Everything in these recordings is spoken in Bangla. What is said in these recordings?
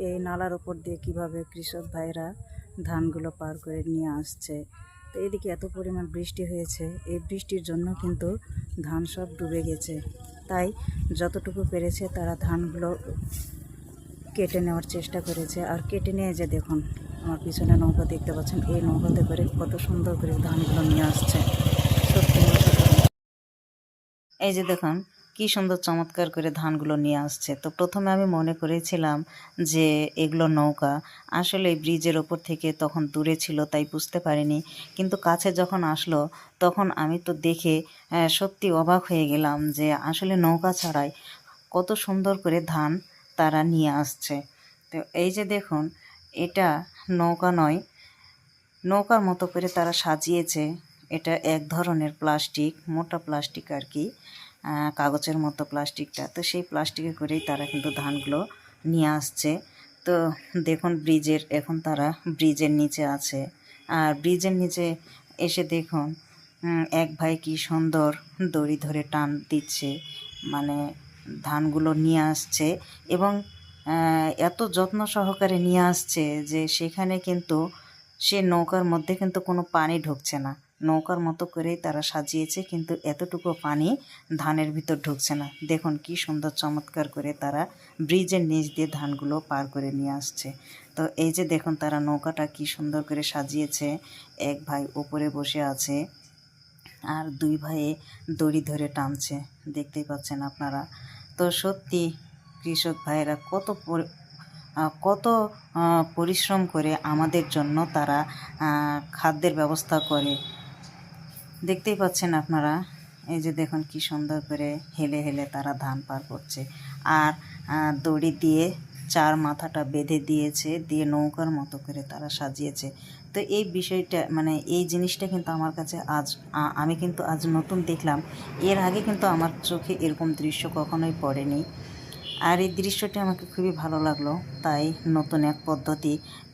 এই নালার উপর দিয়ে কিভাবে কৃষক ভাইরা ধানগুলো পার করে নিয়ে আসছে। তো এদিকে এত পরিমাণ বৃষ্টি হয়েছে, এই বৃষ্টির জন্য কিন্তু ধান সব ডুবে গেছে। তাই যতটুকু পেরেছে তারা ধানগুলো কেটে নেওয়ার চেষ্টা করেছে। আর কেটে নিয়ে যে দেখুন আমার পিছনে নৌকা দেখতে পাচ্ছেন, এই নৌকাতে করে কত সুন্দর করে ধানগুলো নিয়ে আসছে। সত্যি এই যে দেখুন কি সুন্দর চমৎকার করে ধানগুলো নিয়ে আসছে। তো প্রথমে আমি মনে করেছিলাম যে এগুলো নৌকা, আসলে ব্রিজের ওপর থেকে তখন দূরে ছিল তাই বুঝতে পারিনি, কিন্তু কাছে যখন আসলো তখন আমি তো দেখে সত্যি অবাক হয়ে গেলাম যে আসলে নৌকা ছাড়াই কত সুন্দর করে ধান তারা নিয়ে আসছে। তো এই যে দেখুন এটা নৌকা নয়, নৌকার মতো করে তারা সাজিয়েছে। এটা এক ধরনের প্লাস্টিক, মোটা প্লাস্টিক আর কি, কাগজের মতো প্লাস্টিকটা। তো সেই প্লাস্টিকে করেই তারা কিন্তু ধানগুলো নিয়ে আসছে। তো দেখুন এখন তারা ব্রিজের নিচে আছে। আর ব্রিজের নিচে এসে দেখুন এক ভাই কি সুন্দর দড়ি ধরে টান দিচ্ছে, মানে ধানগুলো নিয়ে আসছে। এবং এত যত্ন সহকারে নিয়ে আসছে যে সেখানে কিন্তু সে নৌকার মধ্যে কিন্তু কোনো পানি ঢুকছে না। নৌকার মতো করেই তারা সাজিয়েছে, কিন্তু এতটুকু পানি ধানের ভিতর ঢুকছে না। দেখুন কি সুন্দর চমৎকার করে তারা ব্রিজের নিচ দিয়ে ধানগুলো পার করে নিয়ে আসছে। তো এই যে দেখুন তারা নৌকাটা কি সুন্দর করে সাজিয়েছে। এক ভাই উপরে বসে আছে আর দুই ভাইয়ে দড়ি ধরে টানছে, দেখতেই পাচ্ছেন আপনারা। তো সত্যি কৃষক ভাইয়েরা কত পরিশ্রম করে আমাদের জন্য তারা খাদ্যের ব্যবস্থা করে, দেখতেই পাচ্ছেন আপনারা। এই যে দেখুন কি সুন্দর করে হেলে হেলে তারা ধান পার করছে। আর দড়ি দিয়ে চার মাথাটা বেঁধে দিয়েছে, দিয়ে নৌকার মতো করে তারা সাজিয়েছে। তো এই বিষয়টা মানে এই জিনিসটা কিন্তু আমার কাছে আমি কিন্তু আজ নতুন দেখলাম। এর আগে কিন্তু আমার চোখে এরকম দৃশ্য কখনোই পড়েনি। আর এই দৃশ্যটি আমাকে খুবই ভালো লাগলো। তাই নতুন এক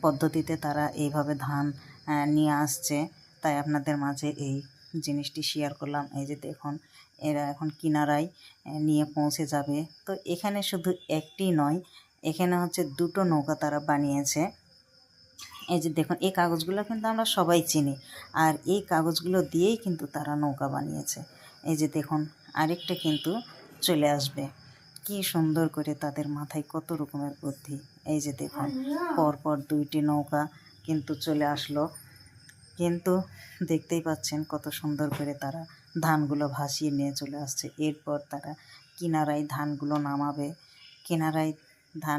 পদ্ধতিতে তারা এইভাবে ধান নিয়ে আসছে। তাই আপনাদের মাঝে এই জিনিসটি শেয়ার করলাম। এই যে দেখুন এরা এখন কিনারায় নিয়ে পৌঁছে যাবে। তো এখানে শুধু একটি নয়, এখানে হচ্ছে দুটো নৌকা তারা বানিয়েছে। এই যে দেখুন এই কাগজগুলো কিন্তু আমরা সবাই চিনি, আর এই কাগজগুলো দিয়েই কিন্তু তারা নৌকা বানিয়েছে। এই যে দেখুন আরেকটা কিন্তু চলে আসবে। কি সুন্দর করে তাদের মাথায় কত রকমের বুদ্ধি। এই যে দেখুন পরপর দুইটি নৌকা কিন্তু চলে আসলো, কিন্তু দেখতেই পাচ্ছেন কত সুন্দর করে তারা ধানগুলো ভাসিয়ে নিয়ে চলে আসছে। এরপর তারা কিনারায় ধানগুলো নামাবে, কিনারায় ধান